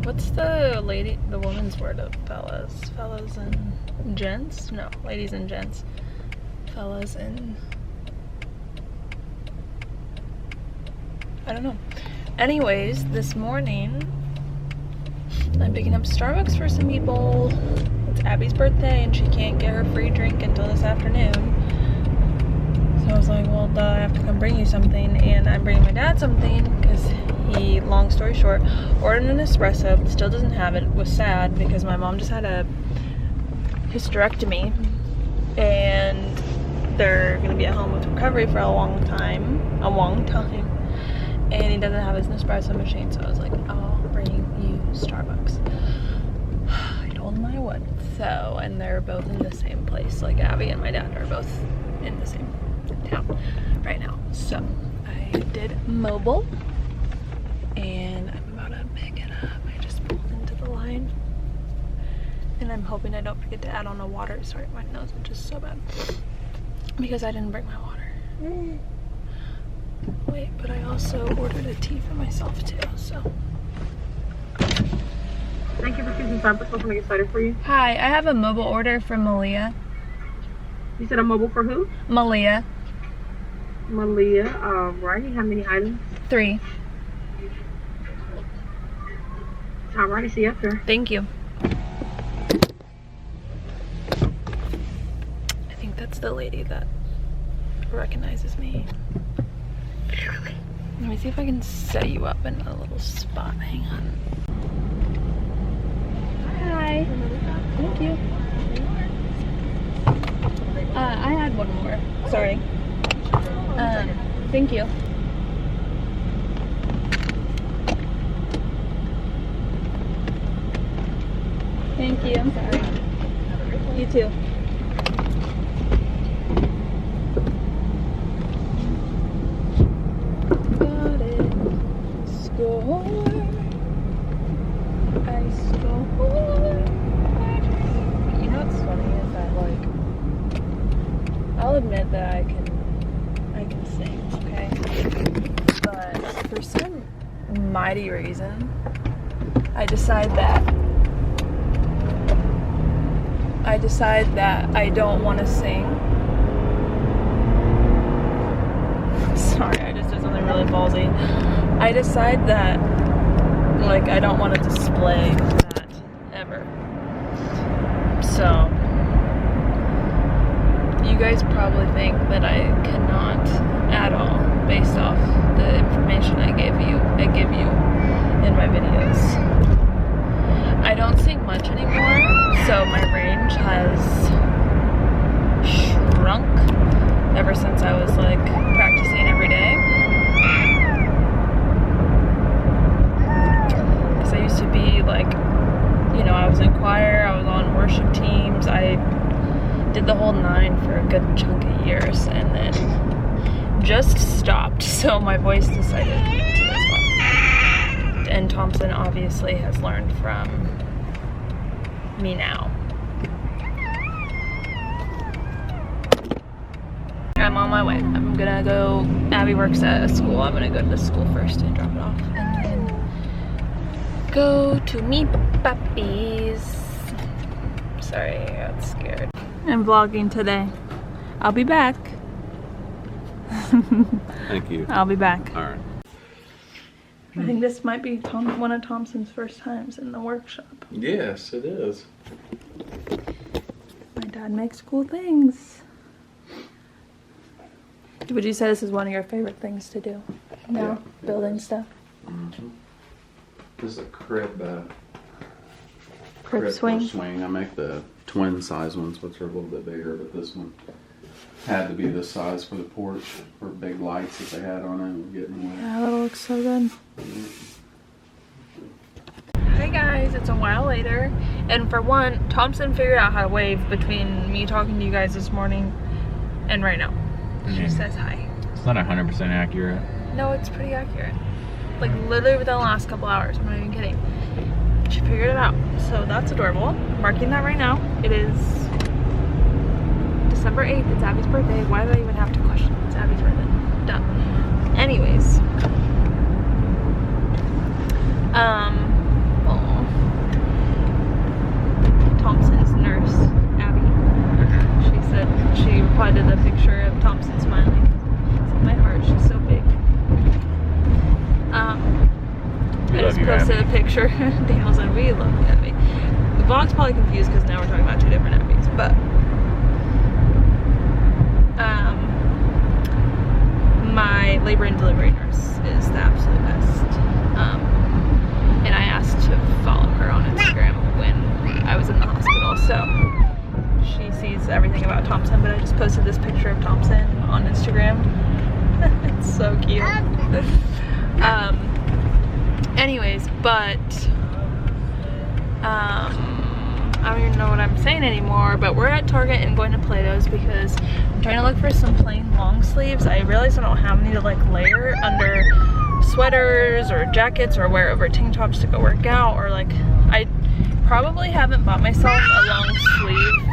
What's the woman's word of fellas? Fellas and gents? No, ladies and gents. Fellas and... I don't know. Anyways, this morning, I'm picking up Starbucks for some people. It's Abby's birthday and she can't get her free drink until this afternoon. So I was like, well, duh, I have to come bring you something. And I'm bringing my dad something because he, long story short, ordered an espresso, but still doesn't have it. Was sad because my mom just had a hysterectomy and they're gonna be at home with recovery for a long time. And he doesn't have his Nespresso machine, so I was like, I'll bring you Starbucks. I told him I would. So, and they're both in the same place. Like Abby and my dad are both in the same town right now. So I did mobile and I'm about to pick it up. I just pulled into the line and I'm hoping I don't forget to add on the water. Sorry, my nose is just so bad because I didn't bring my water. Wait, but I also ordered a tea for myself too, so. Thank you for choosing Starbucks. What can I get started for you? Hi, I have a mobile order from Malia. You said a mobile for who? Malia. Malia. Alrighty. How many items? 3. Alrighty. See you after. Thank you. I think that's the lady that recognizes me. Let me see if I can set you up in a little spot. Hang on. Hi. Thank you. I had one more. Sorry. Thank you. Thank you. I'm sorry. You too. Got it. Score. I score. You know what's funny is that, like, I'll admit that I can sing, okay? But for some mighty reason, I decide that I don't want to sing. Sorry, I just did something really ballsy. I decide that, like, I don't want to display that ever. So, you guys probably think that I cannot at all based off the information I give you in my videos. I don't sing much anymore, so my range has shrunk ever since I was like practicing every day. Because I used to be like, you know, I was in choir, I was on worship teams, I did the whole 9 for a good chunk of years and then just stopped, so my voice decided to as well. And Thompson obviously has learned from me now. I'm on my way. I'm gonna go, Abby works at a school, I'm gonna go to the school first and drop it off and then go to meet puppies. Sorry, I got scared. I'm vlogging today. I'll be back. Thank you. I'll be back. All right. I think this might be one of Thompson's first times in the workshop. Yes, it is. My dad makes cool things. Would you say this is one of your favorite things to do? No? Yeah, building stuff? Mm-hmm. This is a crib swing. I make the twin size ones, which are a little bit bigger, but this one had to be this size for the porch for big lights that they had on it and getting wet. Yeah, that looks so good. Hey guys, it's a while later, and for one, Thompson figured out how to wave between me talking to you guys this morning and right now. She says hi. It's not 100% accurate. No, it's pretty accurate. Like literally within the last couple hours, I'm not even kidding. She figured it out, so that's adorable. I'm marking that right now. It is December 8th, it's Abby's birthday. Why do I even have to question? It's Abby's birthday. Done. Anyways. Oh, posted a picture. Daniel's like, we love the Abbey. The vlog's probably confused because now we're talking about two different Abbeys, but my labor and delivery nurse is the absolute best. And I asked to follow her on Instagram when I was in the hospital, so she sees everything about Thompson, but I just posted this picture of Thompson on Instagram. It's so cute. Anyways, but I don't even know what I'm saying anymore, but we're at Target and going to Plato's because I'm trying to look for some plain long sleeves. I realized I don't have any to like layer under sweaters or jackets or wear over tank tops to go work out, or like I probably haven't bought myself a long sleeve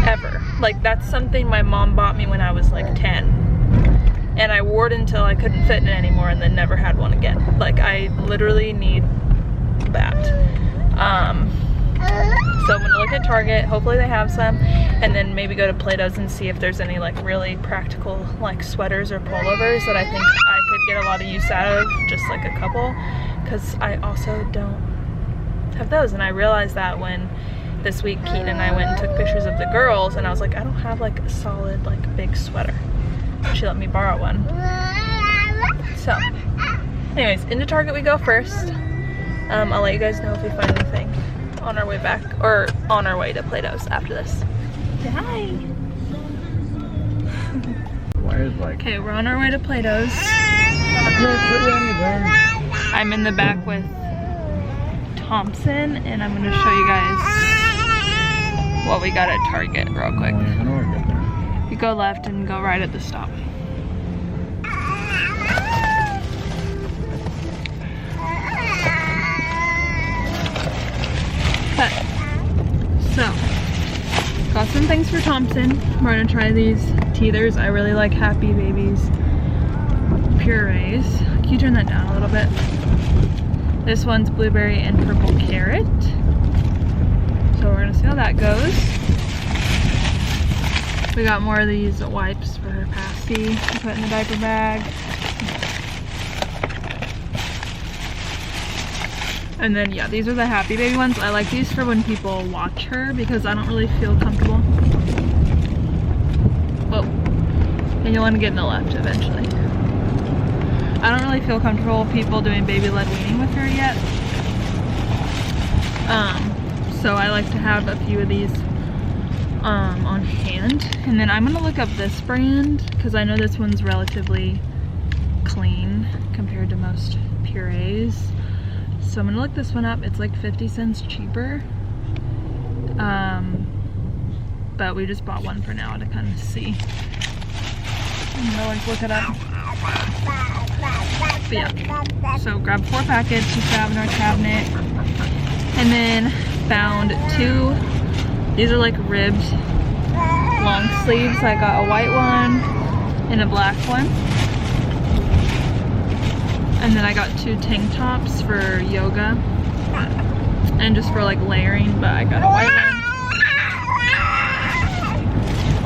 ever. Like that's something my mom bought me when I was like 10, and I wore it until I couldn't fit in it anymore and then never had one again. Like I literally need that. So I'm gonna look at Target, hopefully they have some, and then maybe go to Plato's and see if there's any like really practical like sweaters or pullovers that I think I could get a lot of use out of, just like a couple, because I also don't have those. And I realized that when this week Keaton and I went and took pictures of the girls, and I was like, I don't have like a solid like big sweater. She let me borrow one. So anyways, into Target we go first. I'll let you guys know if we find anything on our way back, or on our way to Plato's after this. Say hi. Okay, we're on our way to Plato's. I'm in the back with Thompson, and I'm gonna show you guys what we got at Target real quick. You go left and go right at the stop. So, got some things for Thompson. We're gonna try these teethers. I really like Happy Babies purees. Can you turn that down a little bit? This one's blueberry and purple carrot. So we're gonna see how that goes. We got more of these wipes for her passy to put in the diaper bag. And then yeah, these are the Happy Baby ones. I like these for when people watch her because I don't really feel comfortable. Whoa. And you'll want to get in the left eventually. I don't really feel comfortable with people doing baby-led weaning with her yet. So I like to have a few of these on hand. And then I'm gonna look up this brand because I know this one's relatively clean compared to most purees. So I'm gonna look this one up. It's like 50 cents cheaper. But we just bought one for now to kind of see. I'm gonna like look it up. But yeah, so grab 4 packets, just have in our cabinet. And then found 2, these are like ribbed long sleeves. I got a white one and a black one. And then I got 2 tank tops for yoga and just for like layering, but I got a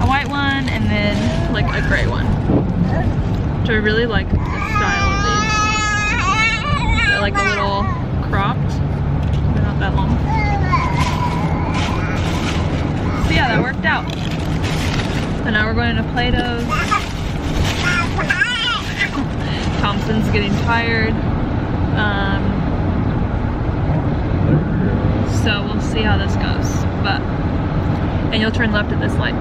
white one and then like a gray one, which I really like the style of these. They're like a little cropped, they're not that long. So yeah, that worked out. So now we're going to Plato's. Thompson's getting tired, so we'll see how this goes. And you'll turn left at this light.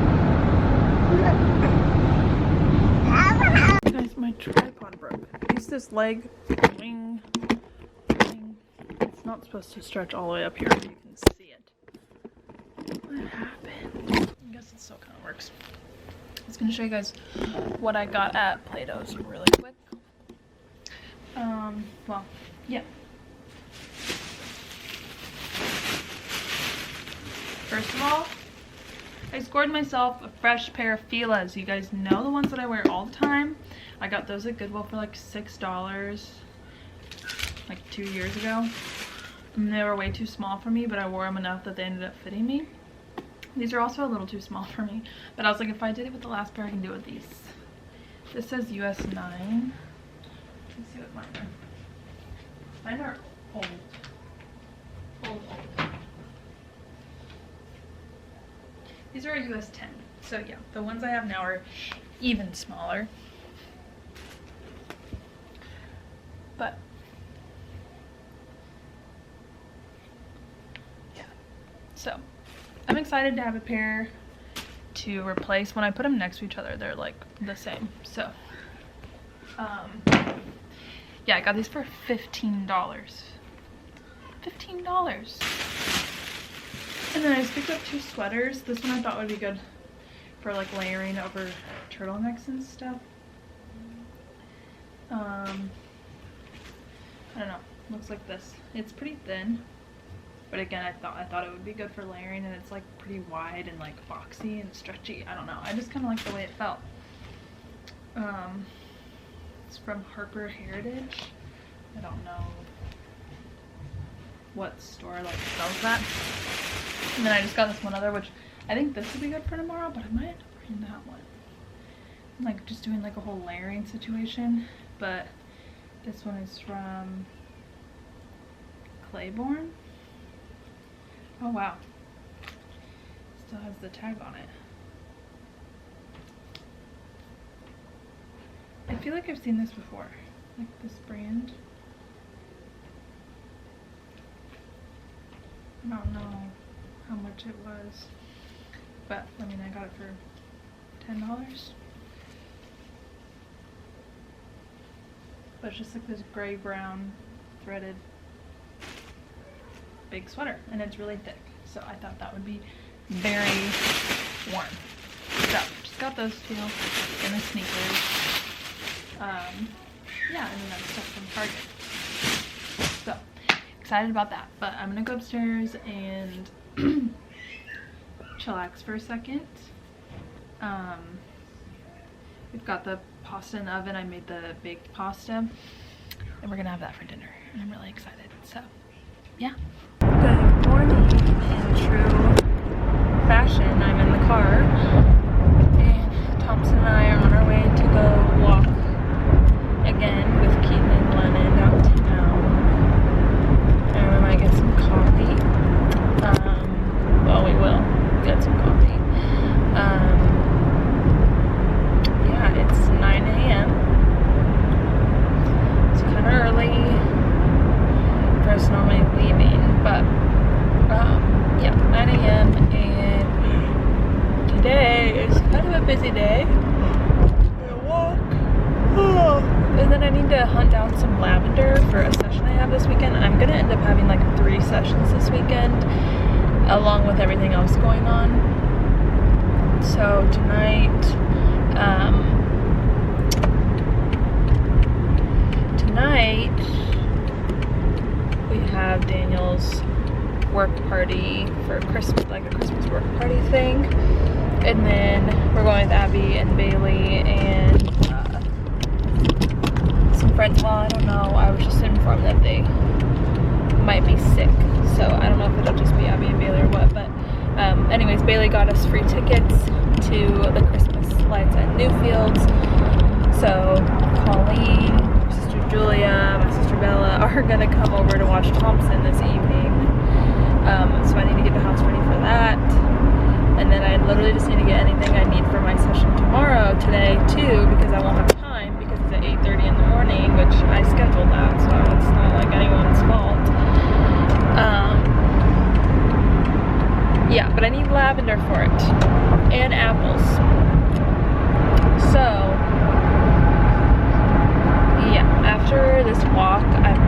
Guys, my tripod broke. Use this leg. Wing. It's not supposed to stretch all the way up here so you can see it. What happened? I guess it still kind of works. I was going to show you guys what I got at Plato's really quick. Well, yeah. First of all, I scored myself a fresh pair of Fila's. You guys know the ones that I wear all the time. I got those at Goodwill for like $6 like 2 years ago. And they were way too small for me, but I wore them enough that they ended up fitting me. These are also a little too small for me, but I was like, if I did it with the last pair, I can do it with these. This says US 9. Let's see what mine are. Mine are old. Old. These are a US 10. So yeah, the ones I have now are even smaller. But yeah. So I'm excited to have a pair to replace. When I put them next to each other, they're like the same. So yeah, I got these for $15. $15. And then I just picked up 2 sweaters. This one I thought would be good for like layering over turtlenecks and stuff. I don't know. Looks like this. It's pretty thin, but again, I thought it would be good for layering, and it's like pretty wide and like boxy and stretchy. I don't know. I just kind of like the way it felt. It's from Harper Heritage. I don't know what store like sells that. And then I just got this one other, which I think this would be good for tomorrow, but I might end up wearing that one. I'm like just doing like a whole layering situation, but this one is from Claiborne. Oh wow. Still has the tag on it. I feel like I've seen this before. Like this brand. I don't know how much it was, but I mean, I got it for $10. But it's just like this gray brown threaded big sweater, and it's really thick, so I thought that would be very warm. So just got those 2 and the sneakers. Yeah, and then that's stuff from Target. So excited about that, but I'm gonna go upstairs and chillax for a second. We've got the pasta in the oven. I made the baked pasta, and we're gonna have that for dinner, and I'm really excited. So yeah. Good morning. In true fashion, I'm in the car, and Thompson and I are on our way to go walk again with Keaton and Lennon downtown. And we might get some coffee. Well, we will get some coffee. Yeah, it's 9 a.m. It's kind of early for us normally leaving, but yeah, 9 a.m. and today is kind of a busy day. We'll walk. And then I need to hunt down some lavender for a session I have this weekend. I'm gonna end up having like 3 sessions this weekend, along with everything else going on. So tonight we have Daniel's work party for Christmas, like a Christmas work party thing, and then we're going with Abby and Bailey and some friends. Well, I don't know, I was just informed that they might be sick, so I don't know if it'll just be Abby and Bailey or what, but anyways, Bailey got us free tickets to the Christmas lights at Newfields. So Colleen, my sister Julia, my sister Bella are gonna come over to watch Thompson this evening. So I need to get the house ready for that, and then I literally just need to get anything I need for my session tomorrow today too, because I won't have time because it's at 8:30 in the morning, which I scheduled that, so it's not like anyone's fault. Yeah, but I need lavender for it, and apples. So, yeah, after this walk, I'm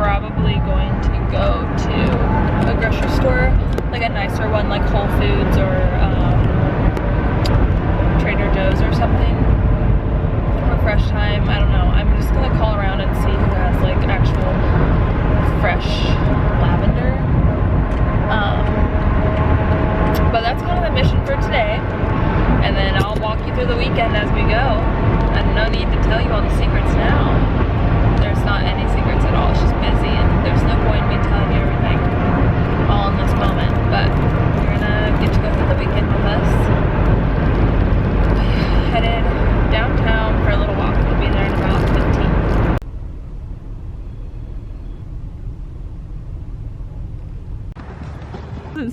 probably going to go to a grocery store, like a nicer one, like Whole Foods or Trader Joe's or something, for Fresh Time. I don't know. I'm just gonna call around and see who has like actual fresh lavender. But that's kind of the mission for today, and then I'll walk you through the weekend as we go. And no need to tell you all the secrets now. There's not any secrets at all. It's just busy, and there's no point in me telling you everything all in this moment. But you're gonna get to go through the weekend with us. Headed downtown for a little walk. We'll be there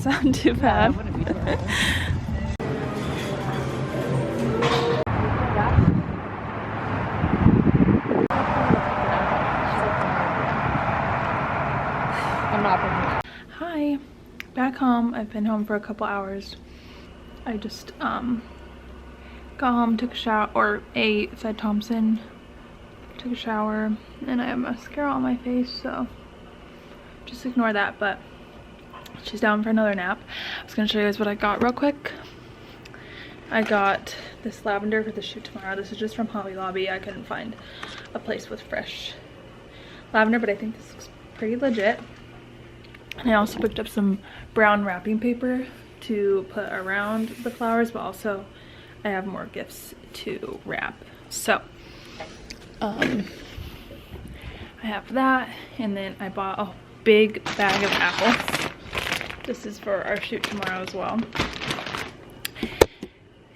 sound too bad. Hi, back home. I've been home for a couple hours. I just got home, took a shower, or ate, fed Thompson, took a shower, and I have mascara on my face, so just ignore that. But she's down for another nap. I was gonna show you guys what I got real quick. I got this lavender for the shoot tomorrow. This is just from Hobby Lobby. I couldn't find a place with fresh lavender, but I think this looks pretty legit. And I also picked up some brown wrapping paper to put around the flowers, but also I have more gifts to wrap. So I have that, and then I bought a big bag of apples. This is for our shoot tomorrow as well.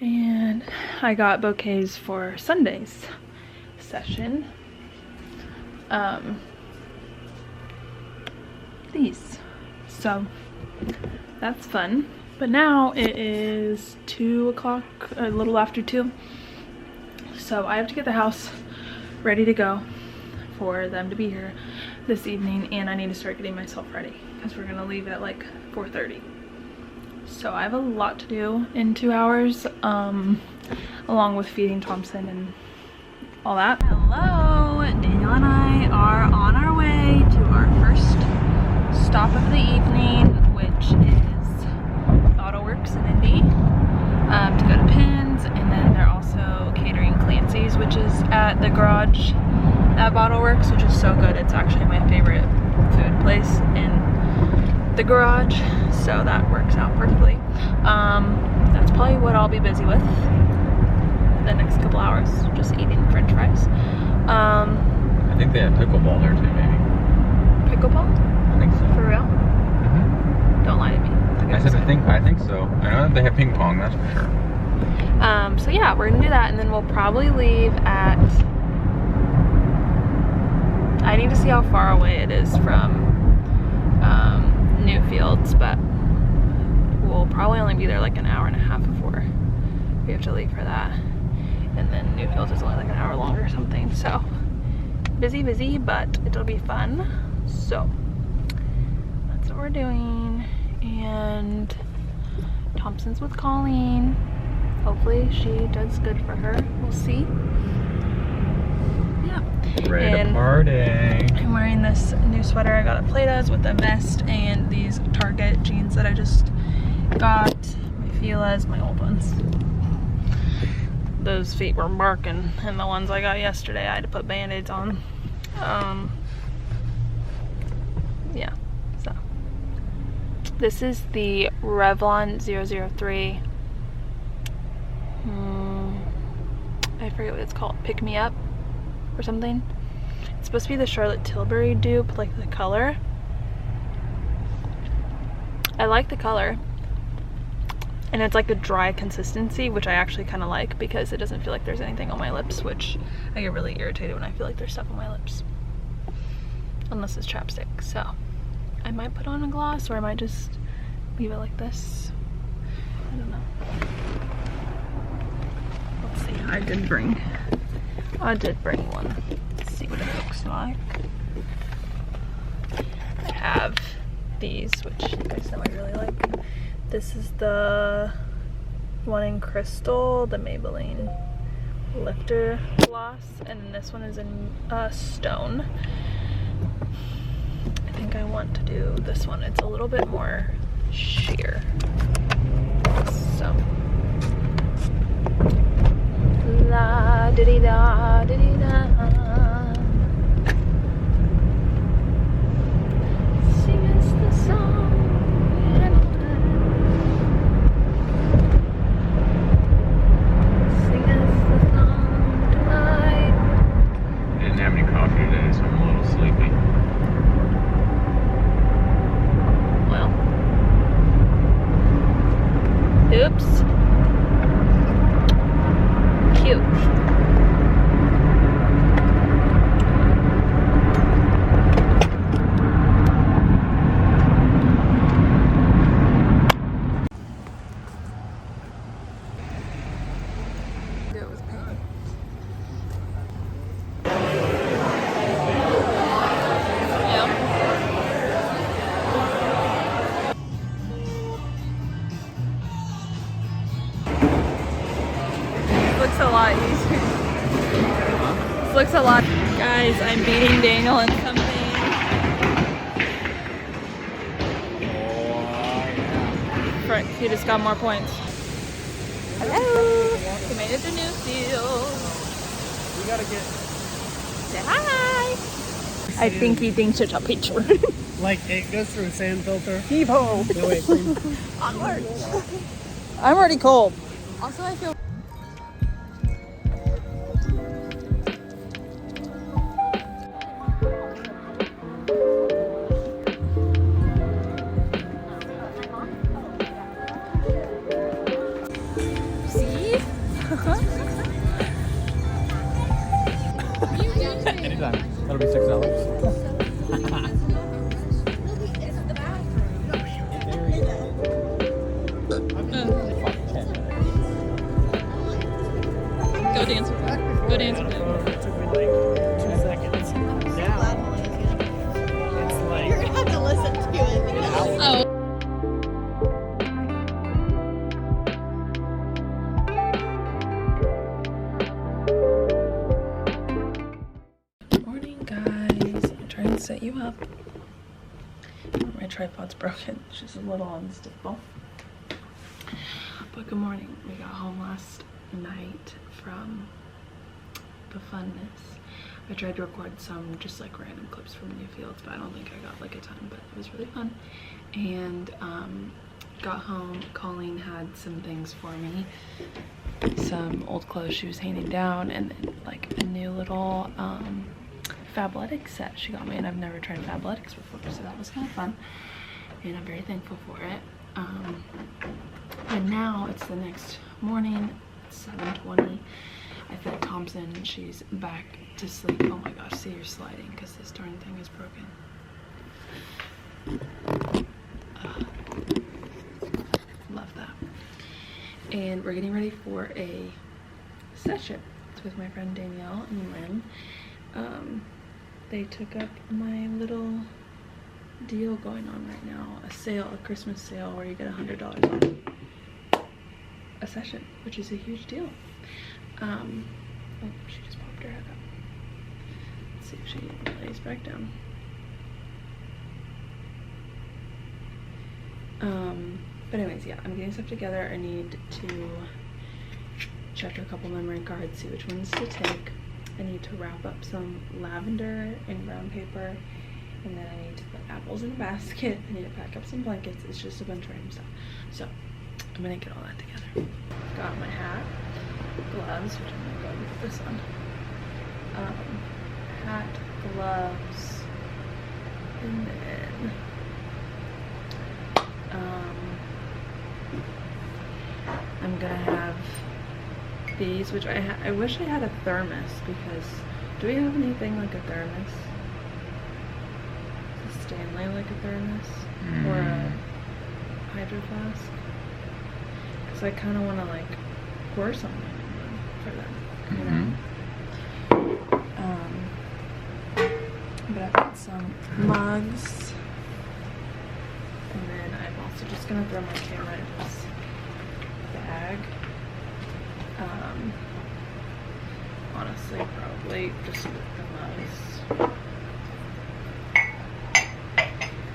And I got bouquets for Sunday's session. These. So that's fun. But now it is 2 o'clock, a little after 2. So I have to get the house ready to go for them to be here this evening, and I need to start getting myself ready because we're gonna leave at like 4:30. So I have a lot to do in 2 hours, along with feeding Thompson and all that. Hello, Daniel and I are on our way to our first stop of the evening, which is AutoWorks in Indy, to go to Pins, and then they're also catering Clancy's, which is at the garage at AutoWorks, which is so good. It's actually my favorite food place in the garage, so that works out perfectly. That's probably what I'll be busy with the next couple hours, just eating french fries. I think they have pickleball there too, maybe. Pickleball? I think so. For real? Mm-hmm. Don't lie to me. I said I think so. I know that they have ping pong, that's for sure. So yeah, we're gonna do that, and then we'll probably leave at, I need to see how far away it is from Newfields, but we'll probably only be there like an hour and a half before we have to leave for that. And then Newfields is only like an hour long or something, so busy, but it'll be fun. So that's what we're doing. And Thompson's with Colleen. Hopefully she does good for her. We'll see. Yeah. Ready to party. I'm wearing this new sweater I got at Plata's with a vest and these Target jeans that I just got. My Fila's, my old ones. Those feet were barking, and the ones I got yesterday I had to put band-aids on. Yeah, so this is the Revlon 003. I forget what it's called, Pick Me Up or something. It's supposed to be the Charlotte Tilbury dupe, like the color. I like the color, and it's like a dry consistency, which I actually kind of like because it doesn't feel like there's anything on my lips, which I get really irritated when I feel like there's stuff on my lips, unless it's chapstick. So I might put on a gloss, or I might just leave it like this. I don't know. Let's see. I did bring one. Let's see what it looks like. I have these, which you guys know I really like. This is the one in crystal, the Maybelline lifter gloss, and then this one is in stone. I think I want to do this one. It's a little bit more sheer. So la diddy da diddy da. Sing us the song. Sing us the song tonight. I didn't have any coffee today, so I'm a little sleepy. Well, oops. Cute. lot easier. This looks a lot. Guys, I'm beating Daniel in something. Frick, he just got more points. Hello! We made it to Newfield. We gotta get. Say hi! I think he thinks it's a picture. Like it goes through a sand filter. Heave-ho! No, wait, clean. Onward! I'm already cold. Also, I feel. See? Anytime. That'll be $6. Go dance with him. Go dance with him. It took me like 2 seconds. Now it's like. You're gonna have to listen to it. Oh. Morning, guys. I'm trying to set you up. My tripod's broken. It's just a little unstable. But good morning. We got home last night from the funness. I tried to record some just like random clips from Newfields, but I don't think I got like a ton, but it was really fun. And got home, Colleen had some things for me, some old clothes she was handing down, and then like a new little Fabletics set she got me, and I've never tried Fabletics before, so that was kind of fun, and I'm very thankful for it. And now it's the next morning, it's 7:20. I fed Thompson, she's back to sleep. Oh my gosh, see, you're sliding because this darn thing is broken. Love that. And we're getting ready for a session with my friend Danielle and Lynn. They took up my little deal going on right now, a sale, a Christmas sale where you get $100 off a session, which is a huge deal. Oh, she just popped her head up. Let's see if she lays back down. But anyways, yeah, I'm getting stuff together. I need to check a couple memory cards, see which ones to take. I need to wrap up some lavender in brown paper, and then I need to put apples in a basket. I need to pack up some blankets. It's just a bunch of random stuff. So I'm gonna get all that together. Got my hat, gloves, which I'm gonna go ahead and put this on. Hat, gloves, and then I'm gonna have these, which I wish I had a thermos, because do we have anything like a thermos? Is a Stanley like a thermos? Or a hydro flask? Because I kind of want to like pour something for them, you know? But I've got some mugs, and then I'm also just gonna throw my camera in this bag. Honestly, probably just with the mugs,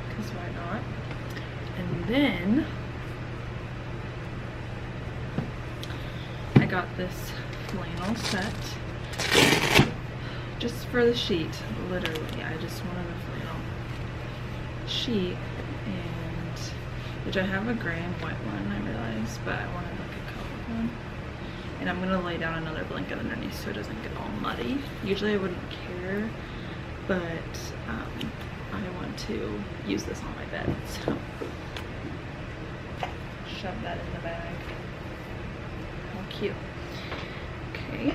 because why not? And then I got this flannel set just for the sheet. Literally, I just wanted a flannel sheet, and which I have a gray and white one, I realized, but I wanted like a colored one. And I'm gonna lay down another blanket underneath so it doesn't get all muddy. Usually I wouldn't care, but I want to use this on my bed, so shove that in the bag. How cute. Okay.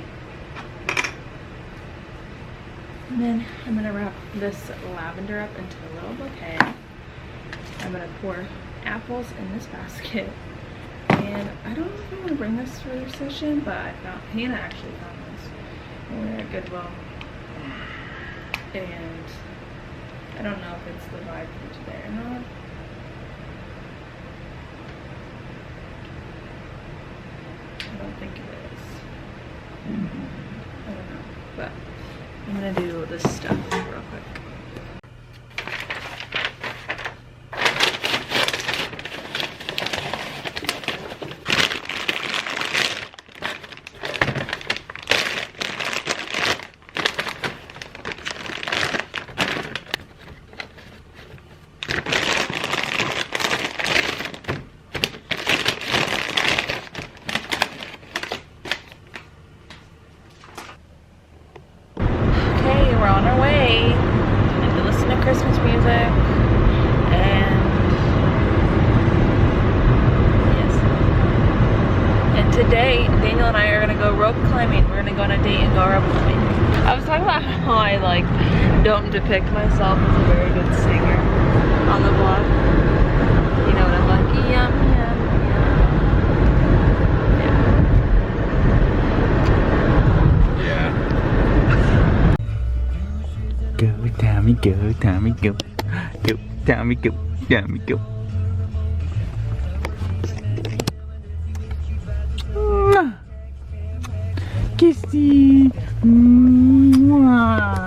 And then I'm gonna wrap this lavender up into a little bouquet. I'm gonna pour apples in this basket. And I don't know if I'm going to bring this for their session, but Hannah actually found this when we were at Goodwill. And I don't know if it's the vibe for today or not. I don't think it is. But I'm gonna do this stuff real quick. We're on our way. We need to listen to Christmas music. And yes. And today, Daniel and I are gonna go rope climbing. We're gonna go on a date and go rope climbing. I was talking about how I like don't depict myself as a very good singer on the vlog. You know what I'm like? Yum, yum, Yeah. Go, Tommy, go, Tommy, go. Go, Tommy, go, Tommy, go. Kissy. Mwah.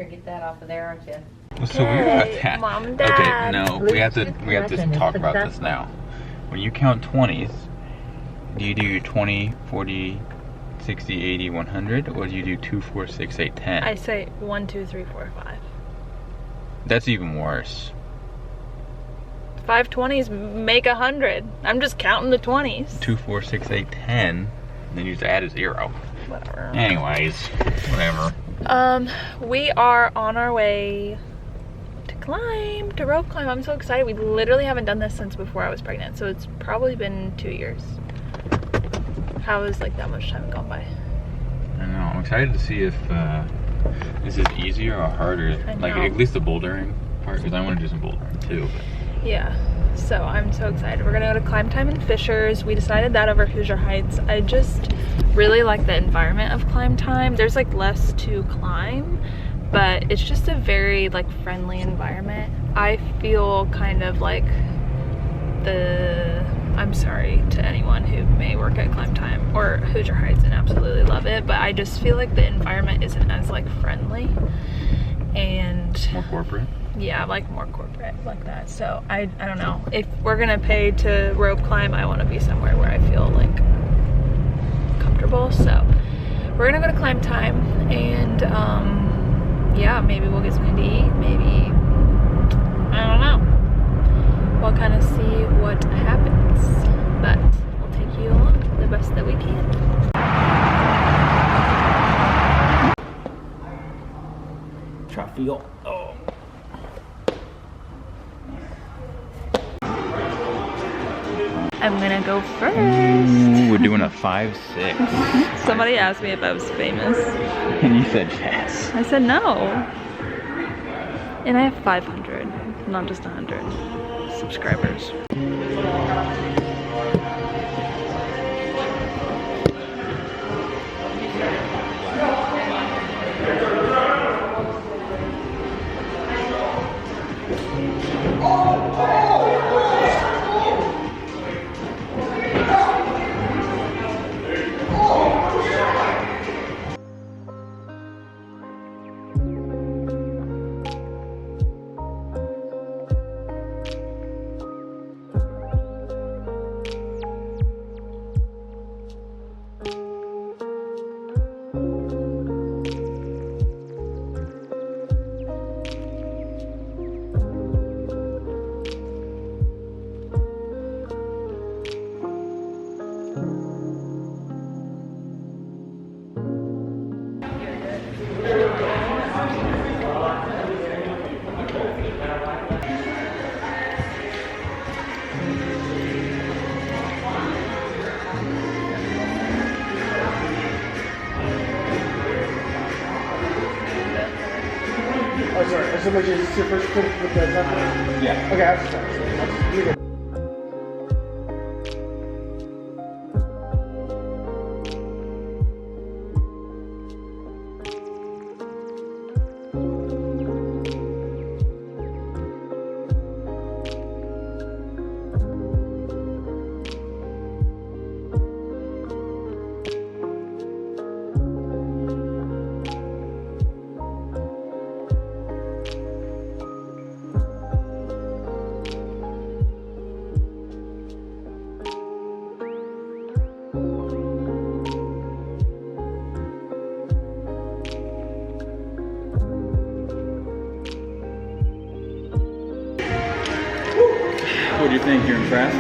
Get that off of there, aren't you? So we got Hey, that. Mom, Dad. Okay, no, we have to talk about this now. When you count 20s, do you do 20, 40, 60, 80, 100, or do you do 2, 4, 6, 8, 10? I say 1, 2, 3, 4, 5. That's even worse. 5 20s make 100. I'm just counting the 20s. 2, 4, 6, 8, 10, and then you just add a 0. Whatever. Anyways, whatever. We are on our way to rope climb. I'm so excited. We literally haven't done this since before I was pregnant, so it's probably been 2 years. How has like that much time gone by? I know. I'm excited to see if this is easier or harder. Like at least the bouldering part, because I want to do some bouldering too. But. Yeah. So I'm so excited. We're gonna go to Climb Time in Fishers. We decided that over Hoosier Heights. I just really like the environment of Climb Time. There's like less to climb, but it's just a very like friendly environment. I feel kind of like I'm sorry to anyone who may work at Climb Time or Hoosier Heights and absolutely love it, but I just feel like the environment isn't as like friendly and More corporate. yeah, like more corporate like that. So I don't know, if we're gonna pay to rope climb, I want to be somewhere where I feel like comfortable. So we're gonna go to Climb Time, and yeah, maybe we'll get something to eat, maybe, I don't know, we'll kind of see what happens, but we'll take you along the best that we can. Traffic. Oh. I'm gonna go first. Ooh, we're doing a 5-6. Somebody asked me if I was famous. And you said yes. I said no. And I have 500, not just 100 subscribers. so much is this your first trip with the taco? Yeah. Okay, I'll just try. I'll just eat it. What do you think? You're impressed?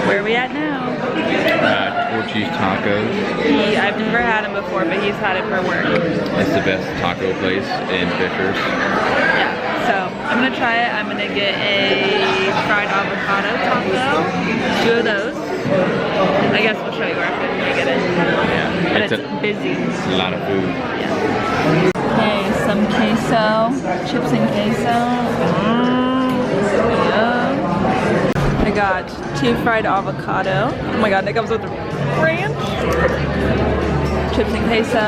Where are we at now? Torchy's Tacos. I've never had him before, but he's had it for work. It's the best taco place in Fishers. Yeah, so I'm gonna try it. I'm gonna get a fried avocado taco, 2 of those. I guess we'll show you after we get it. Yeah, But it's busy. It's a lot of food. Yeah. Okay, some queso, chips and queso. Yeah. I got 2 fried avocado. Oh my god, that comes with ranch. Chips and queso,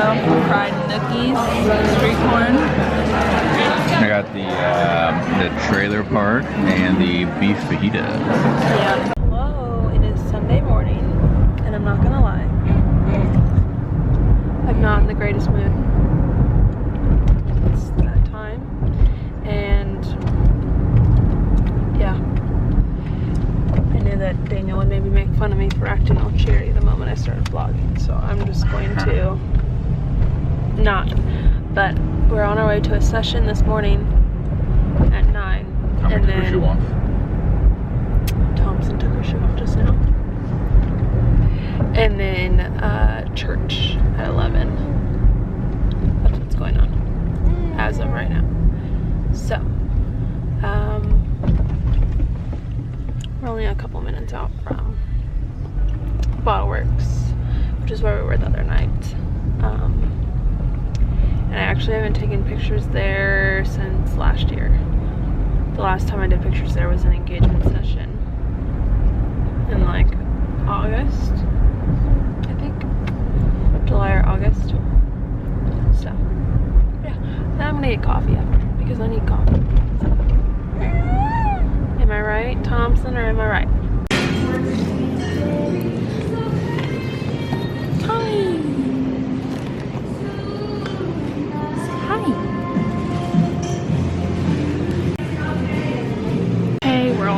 fried nookies, street corn. I got the trailer park and the beef fajita. Yeah. Hello, it is Sunday morning, and I'm not gonna lie, I'm not in the greatest mood. It's that time, and yeah, I knew that Daniel would maybe make fun of me for acting all cheery the moment I started vlogging, so I'm just going to not. But we're on our way to a session this morning at 9, and then Shoe off. Thompson took her shoe off just now. And then church at 11. That's what's going on as of right now. So, we're only a couple minutes out from Bottle Works, which is where we were the other night. And I actually haven't taken pictures there since last year. The last time I did pictures there was an engagement session in like August, I think, July or August. So yeah, now I'm gonna get coffee after because I need coffee. So. Am I right, Thompson, or am I right?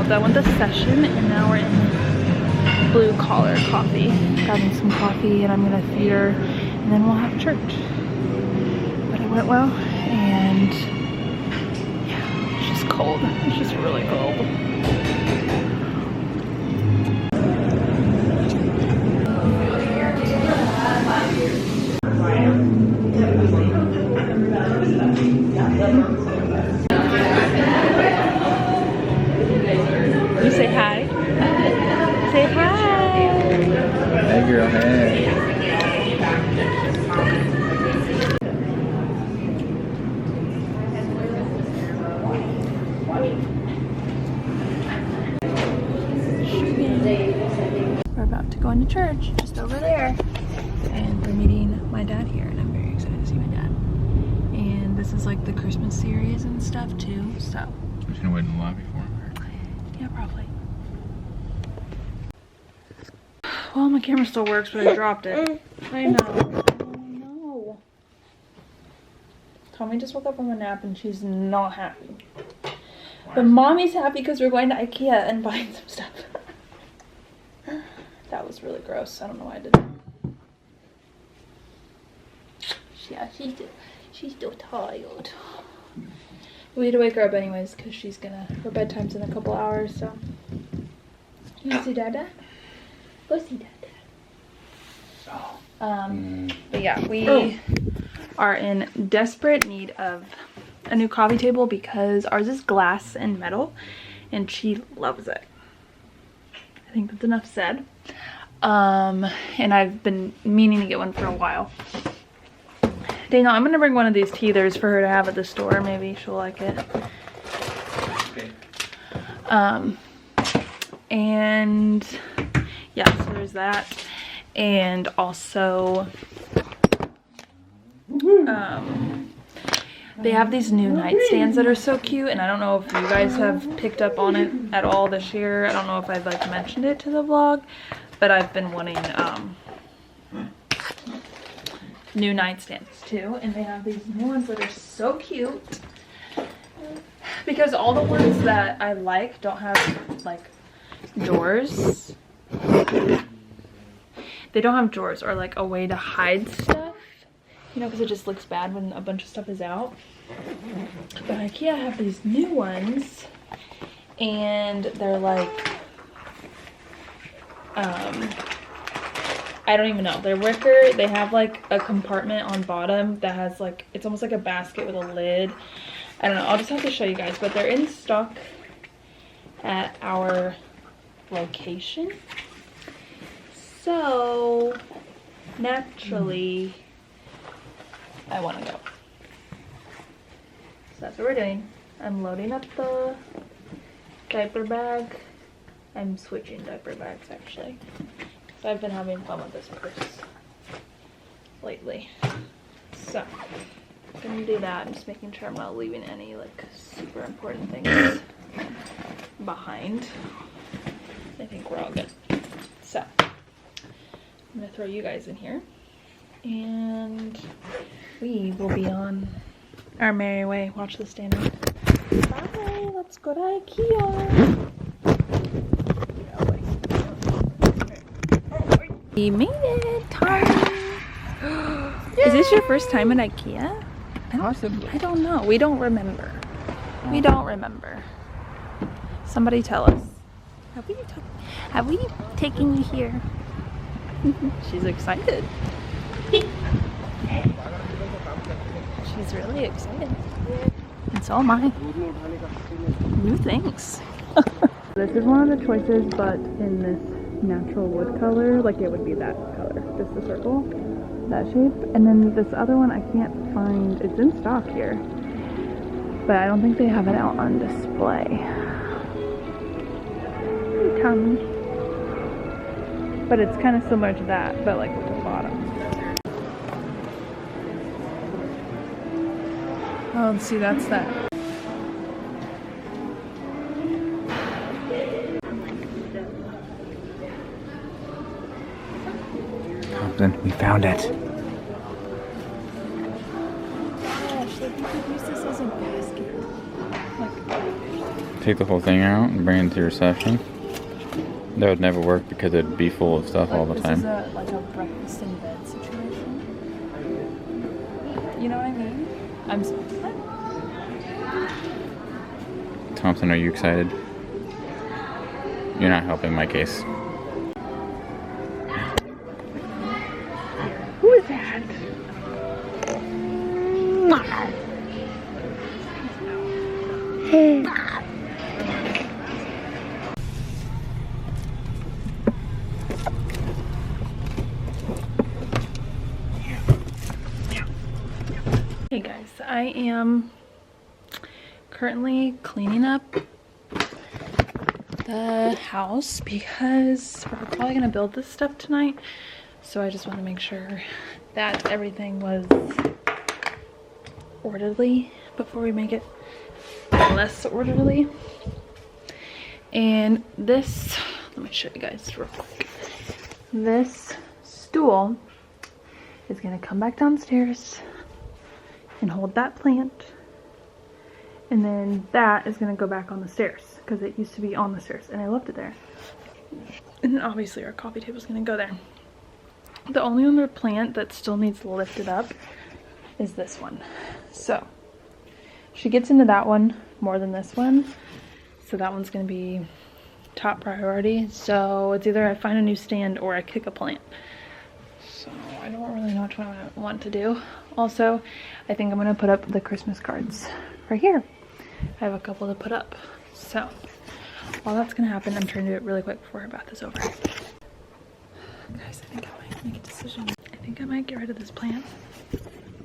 Done with the session, and now we're in Blue Collar Coffee, grabbing some coffee, and I'm gonna feed her, and then we'll have church. went well, and yeah, it's just cold. It's just really cold. You say hi. Say hi. Hey girl, hey. We're about to go into church just over there, and we're meeting my dad here, and I'm very excited to see my dad. And this is like the Christmas series and stuff too, so I'm just gonna wait in the lobby for him. yeah, probably. Well, my camera still works, but I dropped it. I know. Oh no. Tommy just woke up from a nap and she's not happy. But mommy's happy because we're going to IKEA and buying some stuff. That was really gross. I don't know why I did that. Yeah, she's still tired. We had to wake her up anyways because she's gonna, her bedtime's in a couple hours, so. You wanna see Dada? Go see Dada. But yeah, we are in desperate need of a new coffee table because ours is glass and metal and she loves it. I think that's enough said. And I've been meaning to get one for a while. Daniel, I'm gonna bring one of these teethers for her to have at the store. Maybe she'll like it. Okay. And yeah, so there's that. And also, they have these new nightstands that are so cute, and I don't know if you guys have picked up on it at all this year. I don't know if I've like mentioned it to the vlog, but I've been wanting new nightstands too, and they have these new ones that are so cute because all the ones that I like don't have like drawers. They don't have drawers or like a way to hide stuff, you know, because it just looks bad when a bunch of stuff is out. But IKEA have these new ones, and they're like, I don't even know. They're wicker. They have like a compartment on bottom that has like, it's almost like a basket with a lid. I don't know. I'll just have to show you guys, but they're in stock at our location. So naturally, I want to go. So that's what we're doing. I'm loading up the diaper bag. I'm switching diaper bags actually. So I've been having fun with this purse lately. So I'm gonna do that. I'm just making sure I'm not leaving any like super important things behind. I think we're all good. So I'm gonna throw you guys in here, and we will be on our merry way. Watch this, Dana. Bye. Let's go to IKEA. We made it, Tommy. Is this your first time at IKEA? Possibly. I don't know. We don't remember. We don't remember. Somebody tell us. Have we taken you here? She's excited. She's really excited. And so am I. New things. This is one of the choices, but in this natural wood color, like it would be that color, just the circle, that shape. And then this other one I can't find. It's in stock here, but I don't think they have it out on display. Hey, Tommy. But it's kind of similar to that, but like with the bottom. Oh, see, that's that. Thompson, we found it. Gosh, like you could use this as a basket. Like, Take the whole thing out and bring it to your session. That would never work because it'd be full of stuff all the time. This is like a breakfast in bed situation. You know what I mean? I'm Thompson, are you excited? You're not helping my case. Who is that? Hey guys, I am currently cleaning up the house because we're probably gonna build this stuff tonight. So I just want to make sure that everything was orderly before we make it less orderly. And this, let me show you guys real quick. This stool is gonna come back downstairs and hold that plant, and then that is gonna go back on the stairs because it used to be on the stairs and I left it there. And then obviously our coffee table is gonna go there. The only other plant that still needs lifted up is this one. So she gets into that one more than this one, so that one's gonna be top priority. So it's either I find a new stand or I kick a plant. So I don't really know which one I want to do. Also, I think I'm gonna put up the Christmas cards right here. I have a couple to put up. So while that's gonna happen, I'm trying to do it really quick before our bath is over. Guys, I think I might make a decision. I think I might get rid of this plant.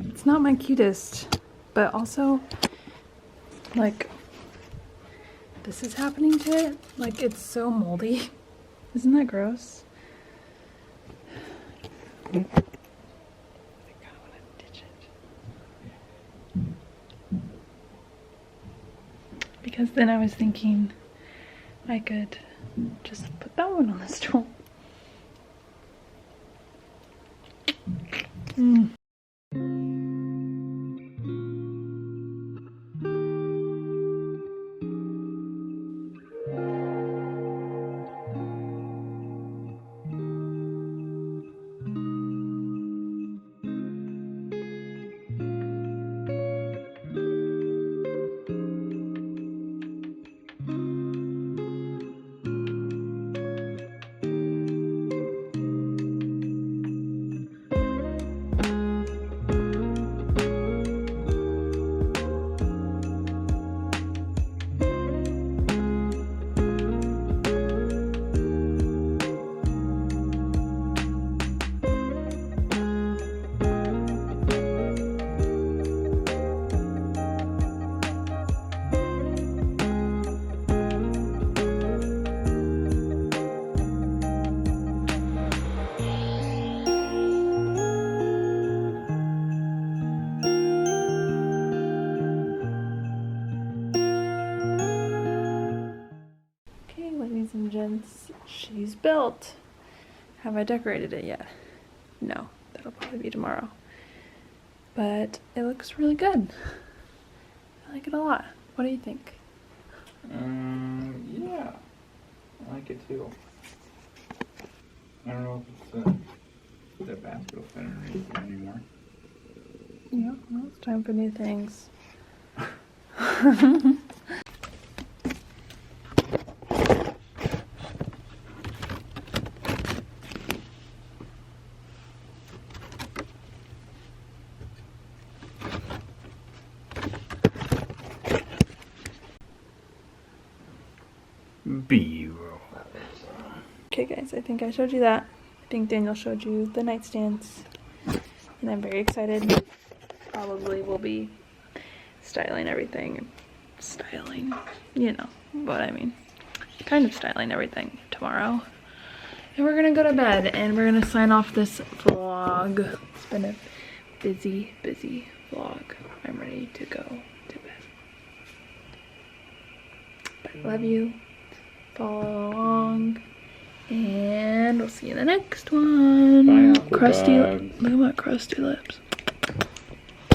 It's not my cutest, but also, like, this is happening to it. Like, it's so moldy. Isn't that gross? I kind of want to ditch it. Because then I was thinking I could just put that one on the stool. Ladies and gents, she's built. Have I decorated it yet? No, that'll probably be tomorrow. But it looks really good. I like it a lot. What do you think? Yeah, I like it too. I don't know if it's the basket will fit underneath anymore. Yeah, well, it's time for new things. B-roll. Okay guys, I think I showed you that. I think Daniel showed you the nightstands. And I'm very excited. Probably will be styling everything. Styling, you know what I mean. Kind of styling everything tomorrow. And we're gonna go to bed and we're gonna sign off this vlog. It's been a busy, busy vlog. I'm ready to go to bed. But I love you. Follow along. And we'll see you in the next one. Bye, Apple Crusty, Dog. look at my crusty lips.